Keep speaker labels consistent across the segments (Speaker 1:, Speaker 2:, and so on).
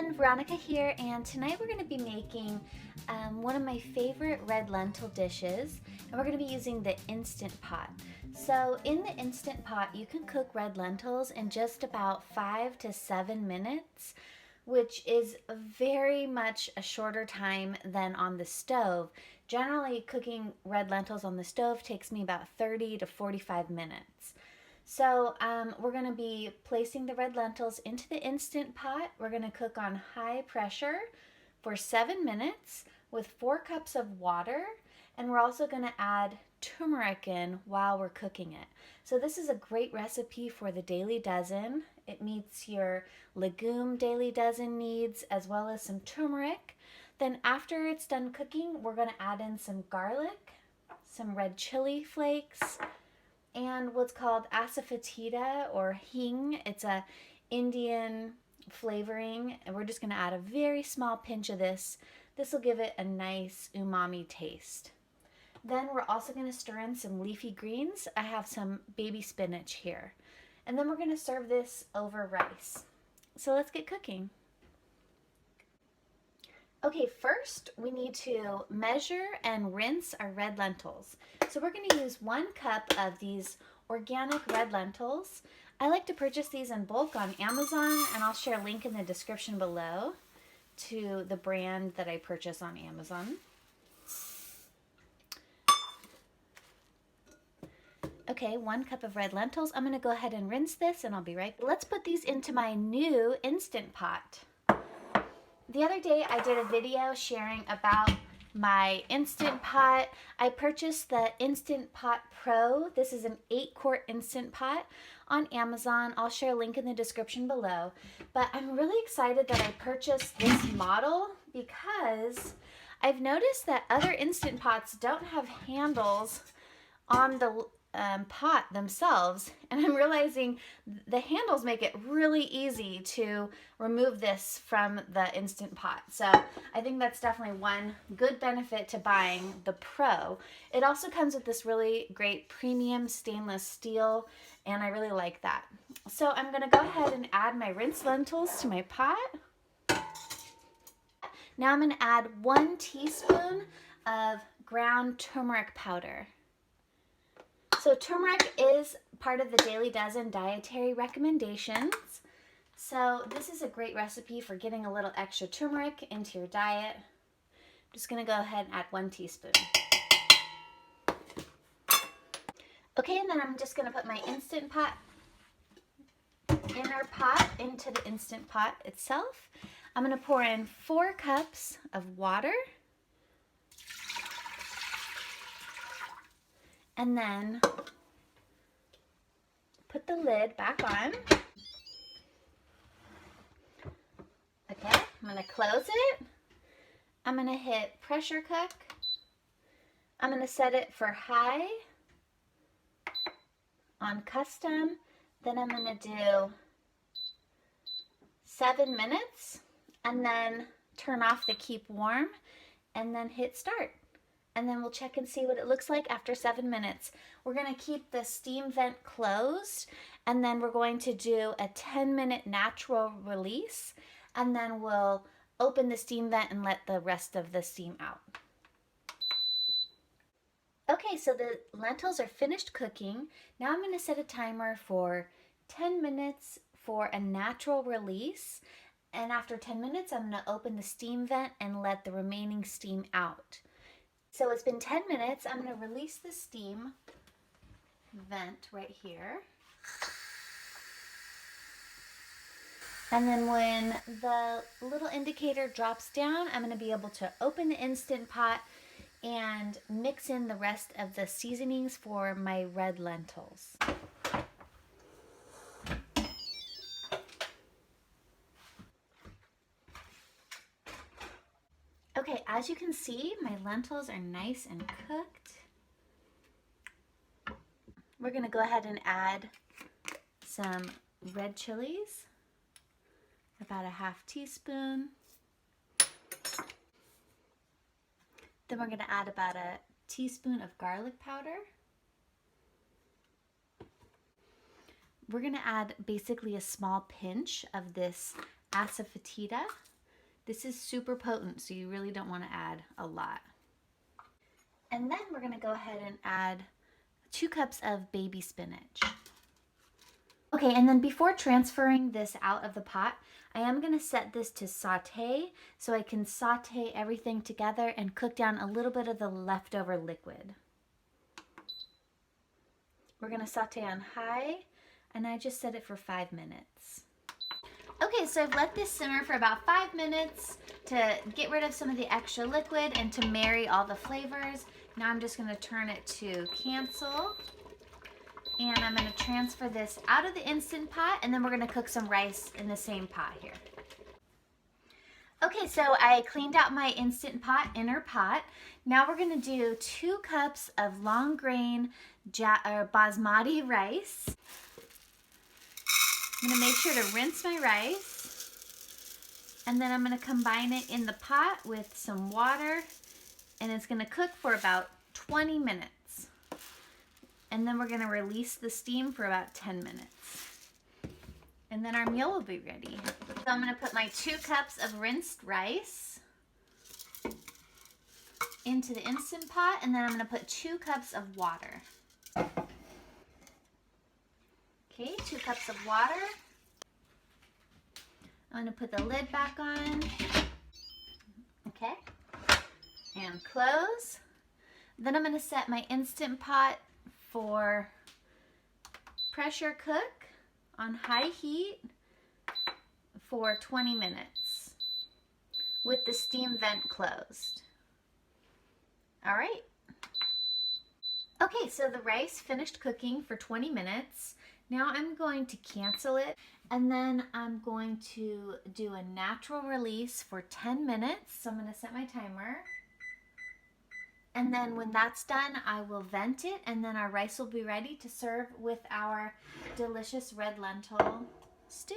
Speaker 1: everyone, Veronica here, and tonight we're going to be making one of my favorite red lentil dishes, and we're going to be using the Instant Pot. So in the Instant Pot, you can cook red lentils in just about 5 to 7 minutes, which is very much a shorter time than on the stove. Generally, cooking red lentils on the stove takes me about 30 to 45 minutes. So we're going to be placing the red lentils into the Instant Pot. We're going to cook on high pressure for 7 minutes with 4 cups of water. And we're also going to add turmeric in while we're cooking it. So this is a great recipe for the daily dozen. It meets your legume daily dozen needs as well as some turmeric. Then after it's done cooking, we're going to add in some garlic, some red chili flakes, and what's called asafoetida or hing. It's a Indian flavoring, and we're just going to add a very small pinch of this. This will give it a nice umami taste. Then we're also going to stir in some leafy greens. I have some baby spinach here. And then we're going to serve this over rice. So let's get cooking. Okay, first we need to measure and rinse our red lentils. So we're going to use 1 cup of these organic red lentils. I like to purchase these in bulk on Amazon, and I'll share a link in the description below to the brand that I purchase on Amazon. Okay, 1 cup of red lentils. I'm going to go ahead and rinse this, and I'll be right back. Let's put these into my new Instant Pot. The other day I did a video sharing about my Instant Pot. I purchased the Instant Pot Pro. This is an 8-quart Instant Pot on Amazon. I'll share a link in the description below. But I'm really excited that I purchased this model because I've noticed that other Instant Pots don't have handles on the pot themselves, and I'm realizing the handles make it really easy to remove this from the Instant Pot. So I think that's definitely one good benefit to buying the Pro. It also comes with this really great premium stainless steel, and I really like that. So I'm going to go ahead and add my rinsed lentils to my pot. Now I'm going to add 1 teaspoon of ground turmeric powder. So turmeric is part of the Daily Dozen dietary recommendations. So this is a great recipe for getting a little extra turmeric into your diet. I'm just going to go ahead and add 1 teaspoon. Okay, and then I'm just going to put my Instant Pot inner pot into the Instant Pot itself. I'm going to pour in 4 cups of water. And then put the lid back on. Okay, I'm going to close it. I'm going to hit pressure cook. I'm going to set it for high on custom. Then I'm going to do 7 minutes and then turn off the keep warm and then hit start. And then we'll check and see what it looks like after 7 minutes. We're going to keep the steam vent closed, and then we're going to do a 10-minute natural release, and then we'll open the steam vent and let the rest of the steam out. Okay, so the lentils are finished cooking. Now I'm going to set a timer for 10 minutes for a natural release, and after 10 minutes I'm going to open the steam vent and let the remaining steam out. So it's been 10 minutes. I'm going to release the steam vent right here. And then when the little indicator drops down, I'm going to be able to open the Instant Pot and mix in the rest of the seasonings for my red lentils. Okay, as you can see, my lentils are nice and cooked. We're going to go ahead and add some red chilies, about a ½ teaspoon. Then we're going to add about a teaspoon of garlic powder. We're going to add basically a small pinch of this asafoetida. This is super potent, so you really don't want to add a lot. And then we're going to go ahead and add 2 cups of baby spinach. Okay, and then before transferring this out of the pot, I am going to set this to saute so I can saute everything together and cook down a little bit of the leftover liquid. We're going to saute on high, and I just set it for 5 minutes. Okay, so I've let this simmer for about 5 minutes to get rid of some of the extra liquid and to marry all the flavors. Now I'm just going to turn it to cancel. And I'm going to transfer this out of the Instant Pot, and then we're going to cook some rice in the same pot here. Okay, so I cleaned out my Instant Pot inner pot. Now we're going to do 2 cups of long grain basmati rice. I'm going to make sure to rinse my rice, and then I'm going to combine it in the pot with some water, and it's going to cook for about 20 minutes. And then we're going to release the steam for about 10 minutes. And then our meal will be ready. So I'm going to put my 2 cups of rinsed rice into the Instant Pot, and then I'm going to put 2 cups of water. Okay, 2 cups of water. I'm going to put the lid back on. Okay. And close. Then I'm going to set my Instant Pot for pressure cook on high heat for 20 minutes with the steam vent closed. All right. Okay, so the rice finished cooking for 20 minutes. Now I'm going to cancel it, and then I'm going to do a natural release for 10 minutes. So I'm going to set my timer. And then when that's done, I will vent it, and then our rice will be ready to serve with our delicious red lentil stew.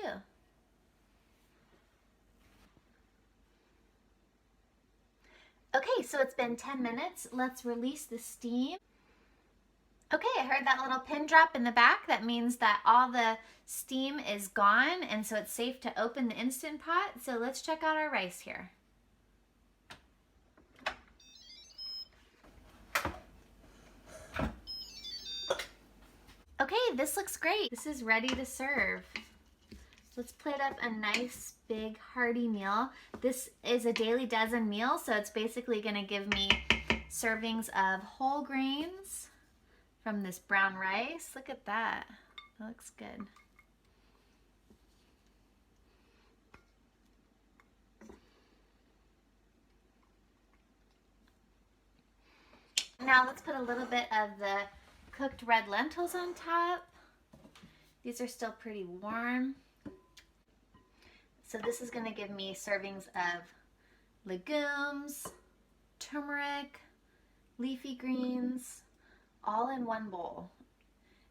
Speaker 1: Okay, so it's been 10 minutes. Let's release the steam. Okay, I heard that little pin drop in the back. That means that all the steam is gone, and so it's safe to open the Instant Pot. So let's check out our rice here. Okay, this looks great. This is ready to serve. Let's plate up a nice, big, hearty meal. This is a daily dozen meal, so it's basically going to give me servings of whole grains from this brown rice. Look at that. That looks good. Now let's put a little bit of the cooked red lentils on top. These are still pretty warm. So this is going to give me servings of legumes, turmeric, leafy greens, all in one bowl.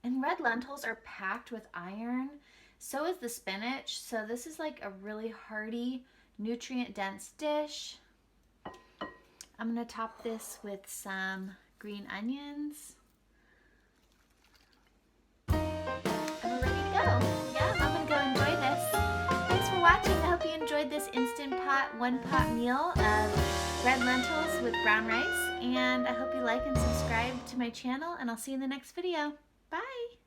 Speaker 1: And red lentils are packed with iron. So is the spinach. So this is like a really hearty, nutrient-dense dish. I'm going to top this with some green onions. And we're ready to go. Yeah, I'm going to go enjoy this. Thanks for watching. I hope you enjoyed this Instant Pot, one-pot meal of red lentils with brown rice. And I hope you like and subscribe to my channel, and I'll see you in the next video. Bye!